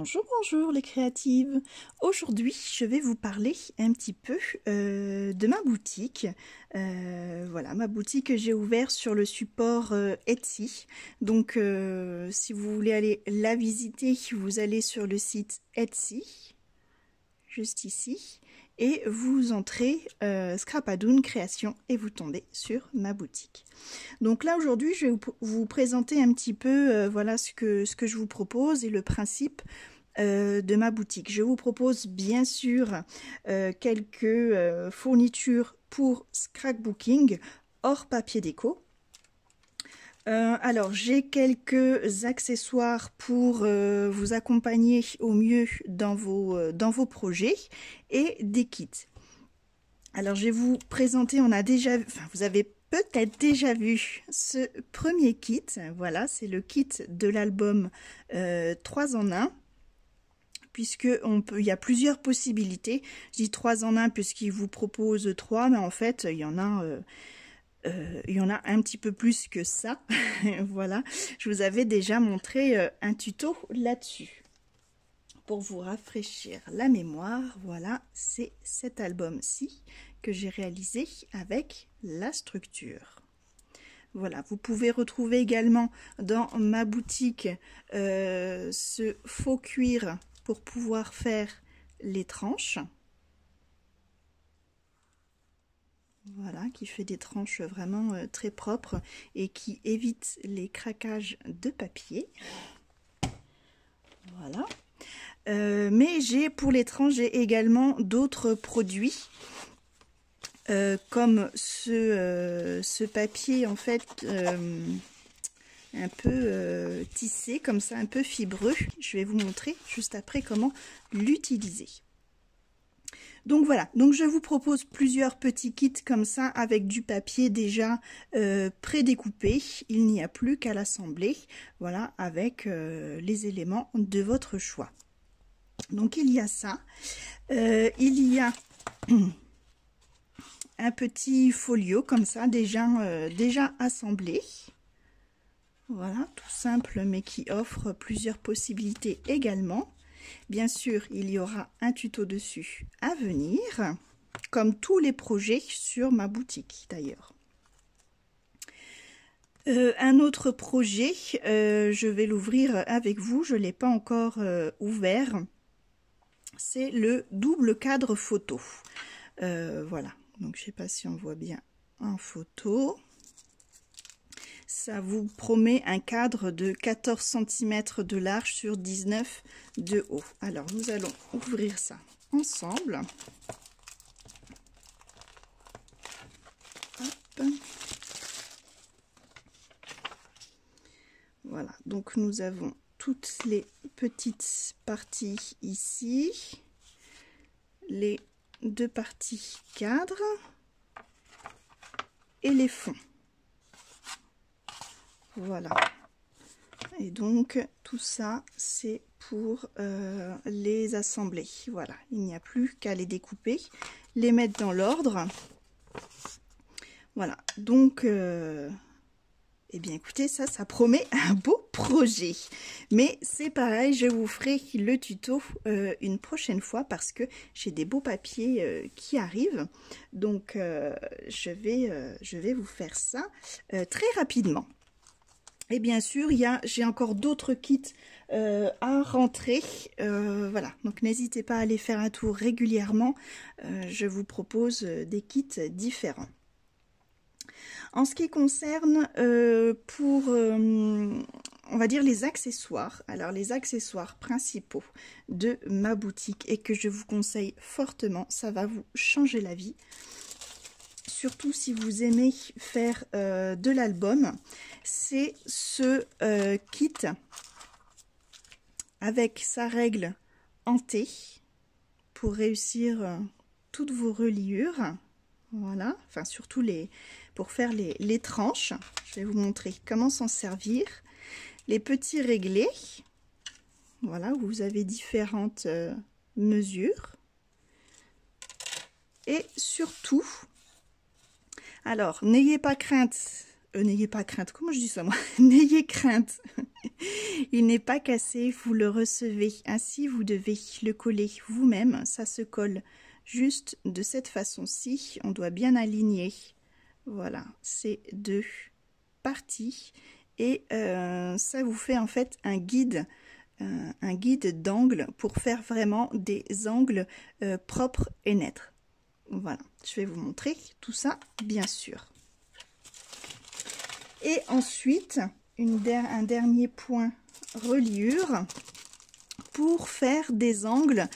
Bonjour, bonjour les créatives. Aujourd'hui, je vais vous parler un petit peu de ma boutique. Voilà, ma boutique que j'ai ouverte sur le support Etsy. Donc, si vous voulez aller la visiter, vous allez sur le site Etsy, juste ici, et vous entrez Scrapadoon Création et vous tombez sur ma boutique. Donc là aujourd'hui je vais vous présenter un petit peu voilà ce que je vous propose et le principe de ma boutique. Je vous propose bien sûr quelques fournitures pour scrapbooking hors papier déco. Alors j'ai quelques accessoires pour vous accompagner au mieux dans vos projets et des kits. Alors je vais vous présenter, vous avez peut-être déjà vu ce premier kit. Voilà, c'est le kit de l'album 3 en 1. Puisque il y a plusieurs possibilités. Je dis 3 en 1 puisqu'il vous propose 3, mais en fait il y en a un petit peu plus que ça. Voilà, je vous avais déjà montré un tuto là-dessus. Pour vous rafraîchir la mémoire, voilà, c'est cet album-ci que j'ai réalisé avec la structure. Voilà, vous pouvez retrouver également dans ma boutique ce faux cuir pour pouvoir faire les tranches. Voilà, qui fait des tranches vraiment très propres et qui évite les craquages de papier. Voilà. Mais pour les tranches, j'ai également d'autres produits comme ce papier en fait un peu tissé comme ça, un peu fibreux. Je vais vous montrer juste après comment l'utiliser. Donc voilà, donc je vous propose plusieurs petits kits comme ça avec du papier déjà prédécoupé. Il n'y a plus qu'à l'assembler, voilà, avec les éléments de votre choix. Donc il y a ça, il y a un petit folio comme ça déjà assemblé. Voilà, tout simple mais qui offre plusieurs possibilités également. Bien sûr, il y aura un tuto dessus à venir, comme tous les projets sur ma boutique d'ailleurs. Un autre projet, je vais l'ouvrir avec vous, je ne l'ai pas encore ouvert. C'est le double cadre photo. Voilà, donc je ne sais pas si on voit bien en photo. Ça vous promet un cadre de 14 cm de large sur 19 de haut. Alors nous allons ouvrir ça ensemble. Hop. Voilà, donc nous avons toutes les petites parties ici, les deux parties cadres et les fonds. Voilà, et donc tout ça c'est pour les assembler. Voilà, il n'y a plus qu'à les découper, les mettre dans l'ordre. Voilà, donc eh bien écoutez, ça promet un beau projet. Mais c'est pareil, je vous ferai le tuto une prochaine fois parce que j'ai des beaux papiers qui arrivent. Donc je vais vous faire ça très rapidement. Et bien sûr, j'ai encore d'autres kits à rentrer. Voilà, donc n'hésitez pas à aller faire un tour régulièrement. Je vous propose des kits différents. En ce qui concerne on va dire les accessoires, alors les accessoires principaux de ma boutique et que je vous conseille fortement, ça va vous changer la vie. Surtout si vous aimez faire de l'album, c'est ce kit avec sa règle en T pour réussir toutes vos reliures. Voilà, enfin surtout pour faire les tranches. Je vais vous montrer comment s'en servir. Les petits réglés, voilà, où vous avez différentes mesures. Et surtout, alors n'ayez pas crainte, comment je dis ça moi? N'ayez crainte Il n'est pas cassé, vous le recevez. Ainsi, vous devez le coller vous-même. Ça se colle juste de cette façon-ci. On doit bien aligner. Voilà, ces deux parties. Et ça vous fait en fait un guide d'angle pour faire vraiment des angles propres et nets. Voilà, je vais vous montrer tout ça, bien sûr. Et ensuite, un dernier point reliure pour faire des angles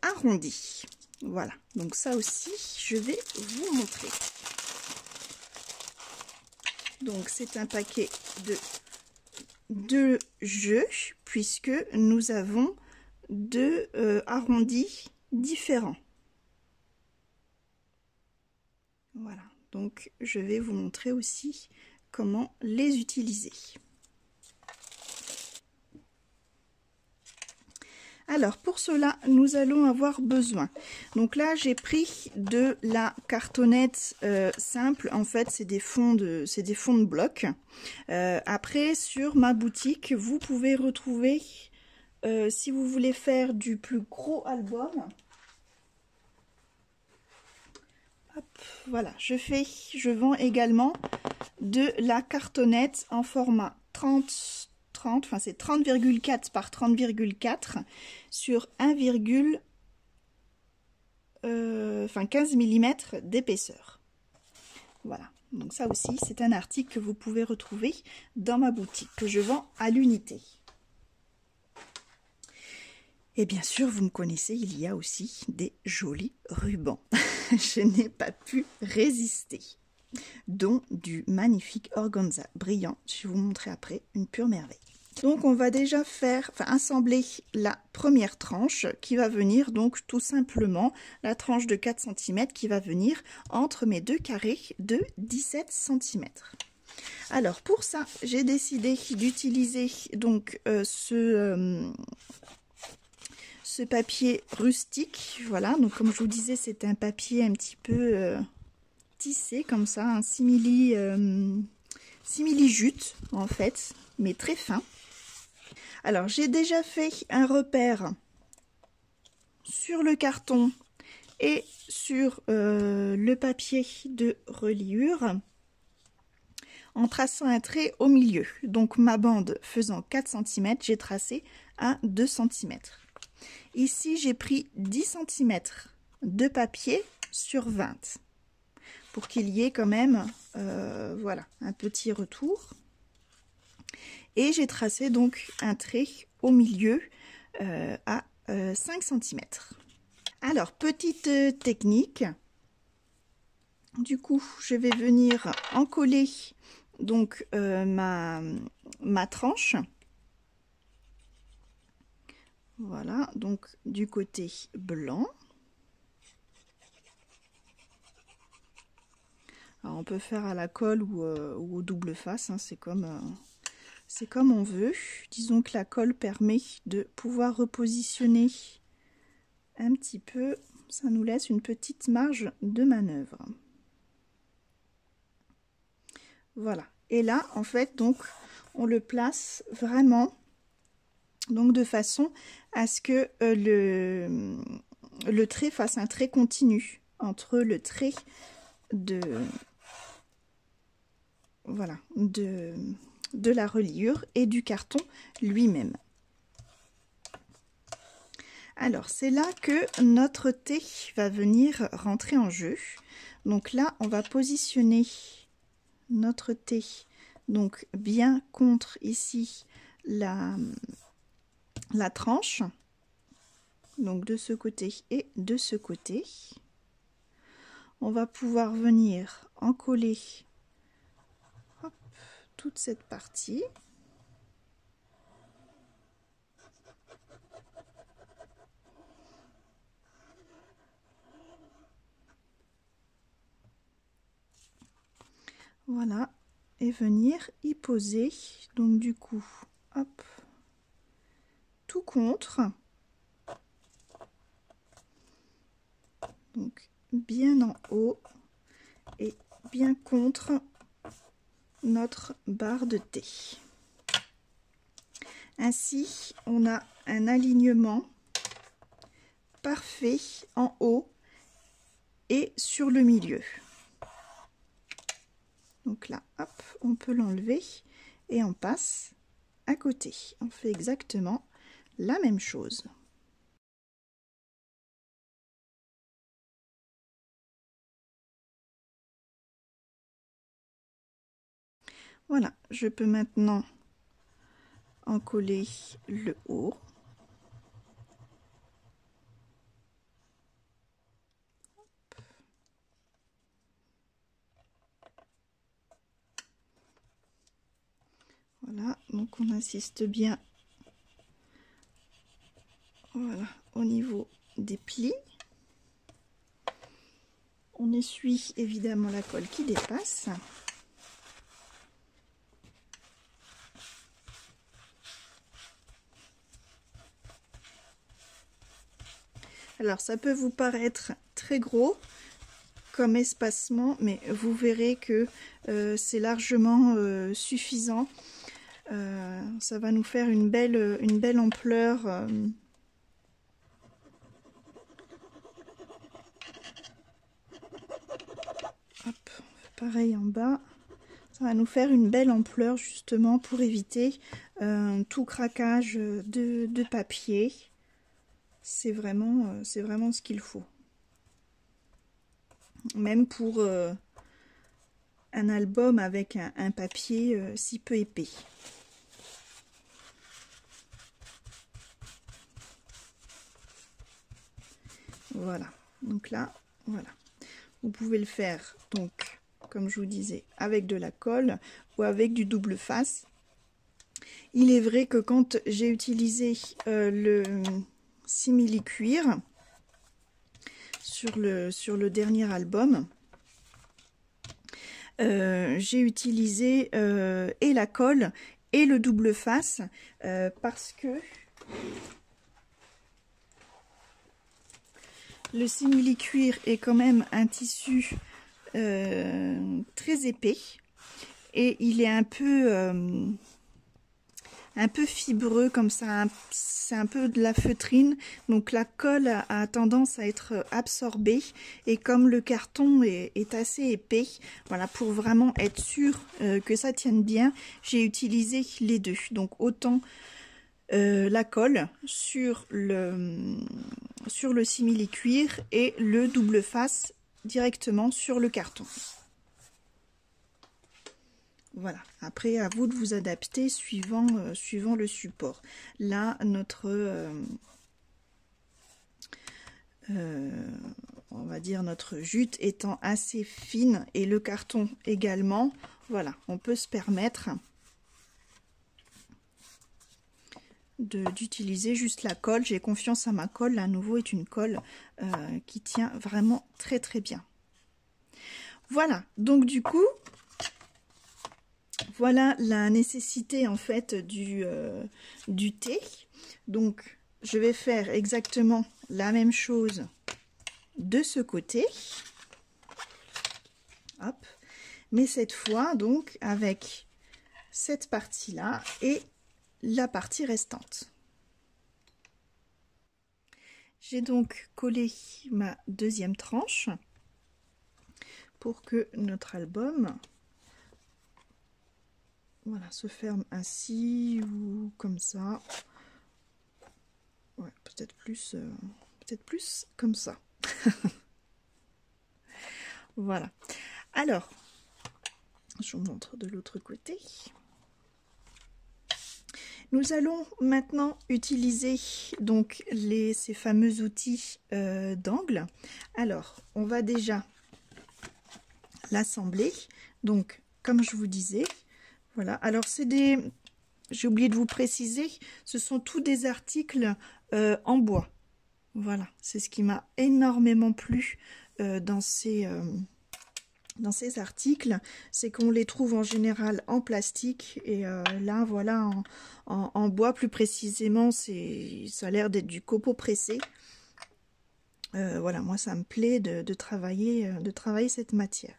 arrondis. Voilà, donc ça aussi, je vais vous montrer. Donc, c'est un paquet de 2 jeux, puisque nous avons 2 arrondis différents. Voilà, donc je vais vous montrer aussi comment les utiliser. Alors pour cela, nous allons avoir besoin. Donc là, j'ai pris de la cartonnette simple. En fait, c'est des fonds de bloc. Après, sur ma boutique, vous pouvez retrouver, si vous voulez faire du plus gros album. Hop, voilà, je vends également de la cartonnette en format 30, enfin c'est 30,4 par 30,4 sur 15 mm d'épaisseur. Voilà, donc ça aussi c'est un article que vous pouvez retrouver dans ma boutique, que je vends à l'unité. Et bien sûr, vous me connaissez, il y a aussi des jolis rubans. Je n'ai pas pu résister. Dont du magnifique organza brillant. Je vais vous montrer après, une pure merveille. Donc on va déjà assembler la première tranche qui va venir donc tout simplement la tranche de 4 cm qui va venir entre mes deux carrés de 17 cm. Alors pour ça, j'ai décidé d'utiliser donc ce papier rustique. Voilà, donc comme je vous disais, c'est un papier un petit peu tissé comme ça, un simili jute en fait, mais très fin. Alors j'ai déjà fait un repère sur le carton et sur le papier de reliure en traçant un trait au milieu. Donc ma bande faisant 4 cm, j'ai tracé à 2 cm. Ici j'ai pris 10 cm de papier sur 20 pour qu'il y ait quand même voilà, un petit retour. Et j'ai tracé donc un trait au milieu à 5 cm. Alors, petite technique. Du coup, je vais venir encoller donc ma tranche. Voilà, donc du côté blanc. Alors, on peut faire à la colle ou au double face, hein, c'est comme on veut. Disons que la colle permet de pouvoir repositionner un petit peu, ça nous laisse une petite marge de manœuvre. Voilà, et là en fait donc on le place vraiment donc de façon à ce que le trait fasse un trait continu entre le trait de voilà de la reliure et du carton lui-même. Alors c'est là que notre thé va venir rentrer en jeu. Donc là on va positionner notre thé donc bien contre ici la tranche, donc de ce côté et de ce côté. On va pouvoir venir encoller toute cette partie. Voilà, et venir y poser, donc du coup, hop, tout contre, donc bien en haut et bien contre notre barre de thé. Ainsi, on a un alignement parfait en haut et sur le milieu. Donc là, hop, on peut l'enlever et on passe à côté. On fait exactement la même chose. Voilà, je peux maintenant en coller le haut. Voilà, donc on insiste bien, voilà, au niveau des plis. On essuie évidemment la colle qui dépasse. Alors ça peut vous paraître très gros comme espacement, mais vous verrez que c'est largement suffisant. Ça va nous faire une belle ampleur. Hop, on fait pareil en bas. Ça va nous faire une belle ampleur justement pour éviter tout craquage de papier. C'est vraiment ce qu'il faut. Même pour un album avec un papier si peu épais. Voilà, donc là, voilà. Vous pouvez le faire, donc, comme je vous disais, avec de la colle ou avec du double face. Il est vrai que quand j'ai utilisé le simili-cuir sur le dernier album, j'ai utilisé et la colle et le double face parce que le simili-cuir est quand même un tissu très épais et il est un peu fibreux comme ça, c'est un peu de la feutrine, donc la colle a tendance à être absorbée et comme le carton est assez épais, voilà, pour vraiment être sûr que ça tienne bien, j'ai utilisé les deux, donc autant la colle sur le simili-cuir et le double face directement sur le carton. Voilà, après à vous de vous adapter suivant le support. Là, notre on va dire notre jute étant assez fine et le carton également, voilà, on peut se permettre d'utiliser juste la colle. J'ai confiance à ma colle, la Nouveau est une colle qui tient vraiment très bien. Voilà, donc du coup, voilà la nécessité en fait du thé. Donc je vais faire exactement la même chose de ce côté. Hop, mais cette fois donc avec cette partie là et la partie restante. J'ai donc collé ma deuxième tranche pour que notre album, voilà, se ferme ainsi ou comme ça. Ouais, peut-être plus comme ça. Voilà. Alors, je vous montre de l'autre côté. Nous allons maintenant utiliser donc ces fameux outils d'angle. Alors, on va déjà l'assembler. Donc, comme je vous disais, voilà. Alors, j'ai oublié de vous préciser, ce sont tous des articles en bois. Voilà, c'est ce qui m'a énormément plu dans ces articles, c'est qu'on les trouve en général en plastique et là voilà en bois, plus précisément ça a l'air d'être du copeau pressé. Voilà, moi ça me plaît de travailler cette matière.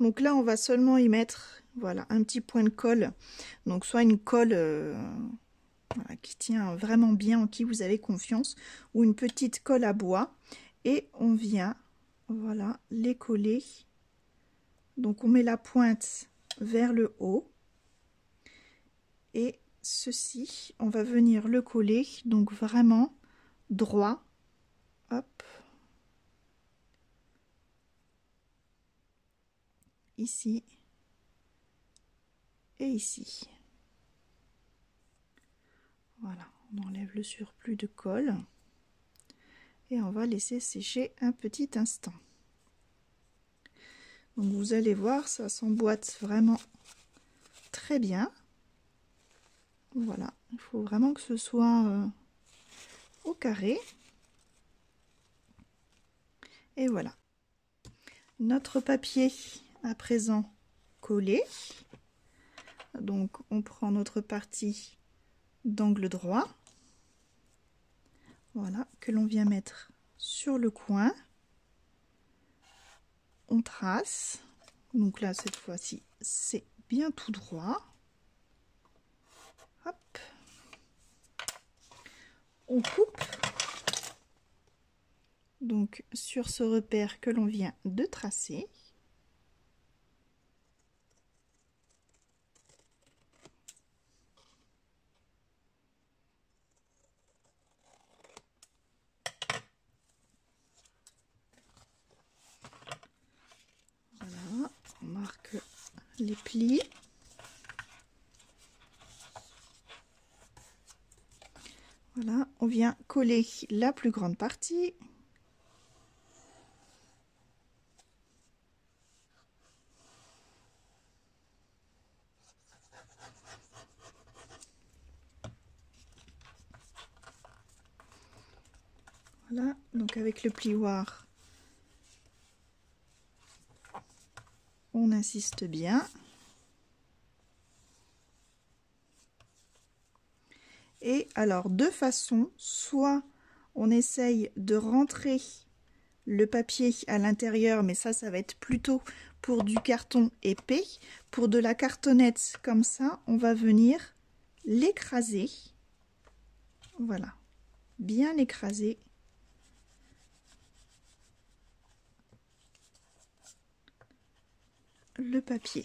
Donc là on va seulement y mettre, voilà, un petit point de colle, donc soit une colle voilà, qui tient vraiment bien, en qui vous avez confiance, ou une petite colle à bois, et on vient, voilà, les coller. Donc on met la pointe vers le haut, et ceci, on va venir le coller, donc vraiment droit, hop, ici, et ici. Voilà, on enlève le surplus de colle et on va laisser sécher un petit instant. Donc vous allez voir, ça s'emboîte vraiment très bien. Voilà, il faut vraiment que ce soit au carré. Et voilà, notre papier à présent collé. Donc on prend notre partie d'angle droit, voilà, que l'on vient mettre sur le coin. On trace, donc là cette fois-ci c'est bien tout droit. Hop, on coupe donc sur ce repère que l'on vient de tracer. Voilà, on marque les plis. Voilà, on vient coller la plus grande partie. Voilà, donc avec le plioir, on insiste bien. Et alors, deux façons, soit on essaye de rentrer le papier à l'intérieur, mais ça va être plutôt pour du carton épais. Pour de la cartonnette comme ça, on va venir l'écraser. Voilà, bien l'écraser. Le papier.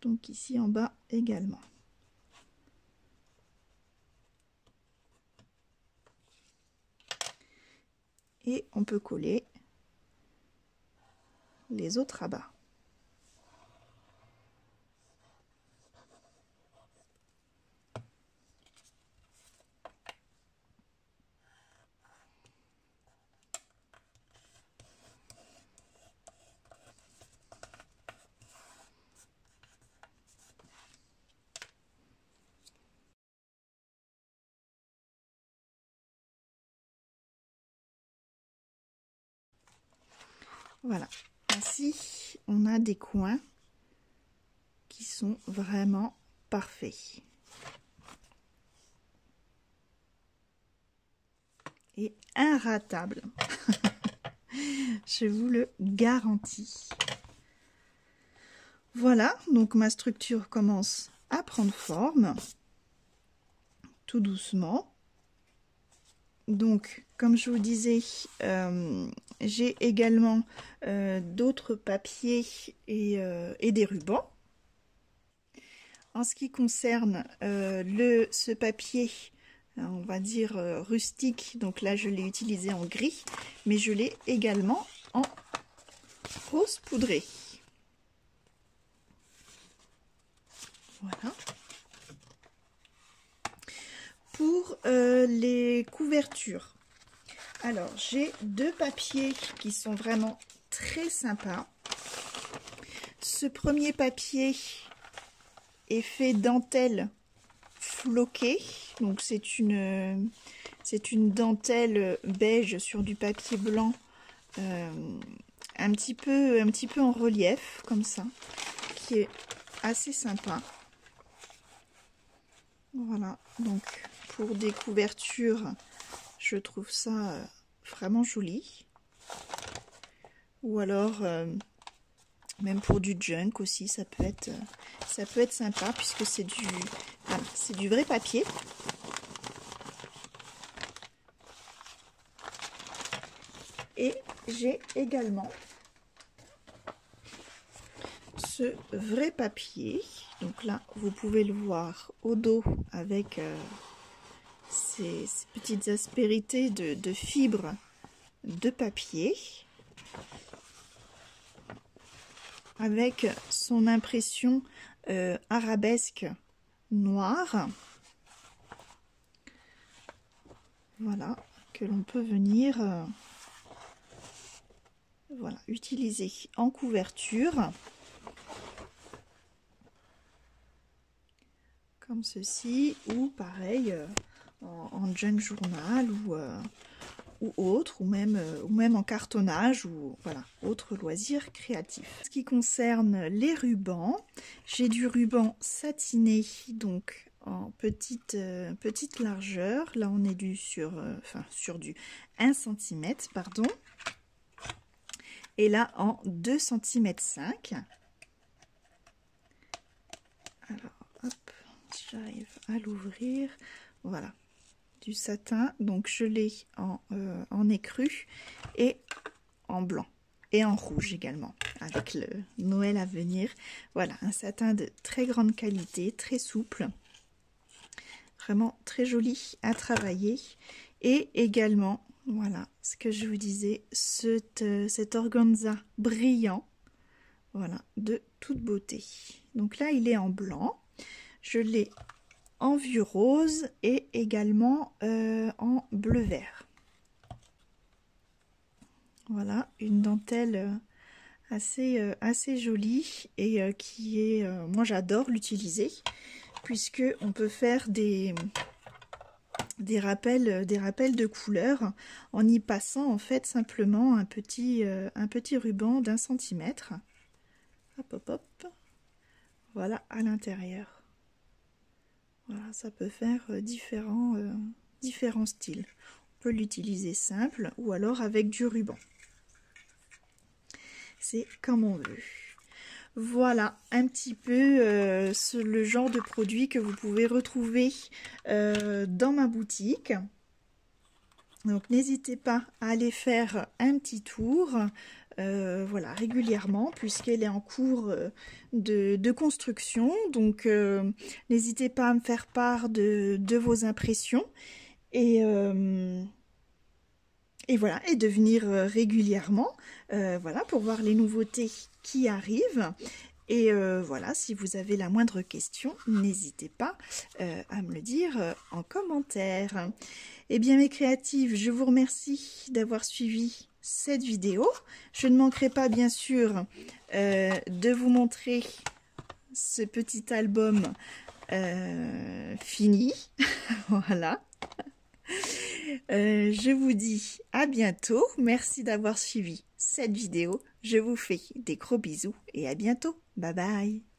Donc ici en bas également. Et on peut coller les autres rabats. Voilà, ainsi on a des coins qui sont vraiment parfaits et inratables. Je vous le garantis. Voilà, donc ma structure commence à prendre forme tout doucement. Donc, comme je vous disais, j'ai également d'autres papiers et des rubans. En ce qui concerne ce papier, on va dire rustique, donc là je l'ai utilisé en gris, mais je l'ai également en rose poudré. Voilà. Pour les couvertures, alors j'ai deux papiers qui sont vraiment très sympas. Ce premier papier est fait dentelle floquée, donc c'est une dentelle beige sur du papier blanc, un petit peu en relief comme ça, qui est assez sympa. Voilà, donc pour des couvertures, je trouve ça vraiment joli. Ou alors Même pour du junk aussi, ça peut être sympa puisque c'est du vrai papier. Et j'ai également ce vrai papier. Donc là, vous pouvez le voir au dos avec ces petites aspérités de fibres de papier. Avec son impression arabesque noire. Voilà, que l'on peut venir voilà, utiliser en couverture. Comme ceci, ou pareil en junk journal ou autre, ou même en cartonnage, ou voilà, autre loisir créatif. Ce qui concerne les rubans, j'ai du ruban satiné, donc en petite largeur. Là, on est sur du 1 cm, pardon. Et là, en 2 cm 5. Alors, hop, j'arrive à l'ouvrir. Voilà. Du satin, donc je l'ai en écru et en blanc et en rouge également avec le Noël à venir. Voilà, un satin de très grande qualité, très souple, vraiment très joli à travailler. Et également, voilà ce que je vous disais, cet organza brillant, voilà, de toute beauté. Donc là, il est en blanc, je l'ai en vieux rose et également en bleu vert. Voilà, une dentelle assez jolie et qui est, moi j'adore l'utiliser puisque on peut faire des rappels de couleurs en y passant en fait simplement un petit ruban d'1 centimètre. Hop hop hop. Voilà, à l'intérieur. Voilà, ça peut faire différents styles. On peut l'utiliser simple ou alors avec du ruban. C'est comme on veut. Voilà un petit peu le genre de produit que vous pouvez retrouver dans ma boutique. Donc n'hésitez pas à aller faire un petit tour. Voilà, régulièrement puisqu'elle est en cours de construction, donc n'hésitez pas à me faire part de vos impressions et voilà, et de venir régulièrement voilà, pour voir les nouveautés qui arrivent. Et voilà, si vous avez la moindre question, n'hésitez pas à me le dire en commentaire. Eh bien mes créatives, je vous remercie d'avoir suivi cette vidéo. Je ne manquerai pas bien sûr de vous montrer ce petit album fini. Voilà. Je vous dis à bientôt. Merci d'avoir suivi cette vidéo. Je vous fais des gros bisous et à bientôt. Bye bye.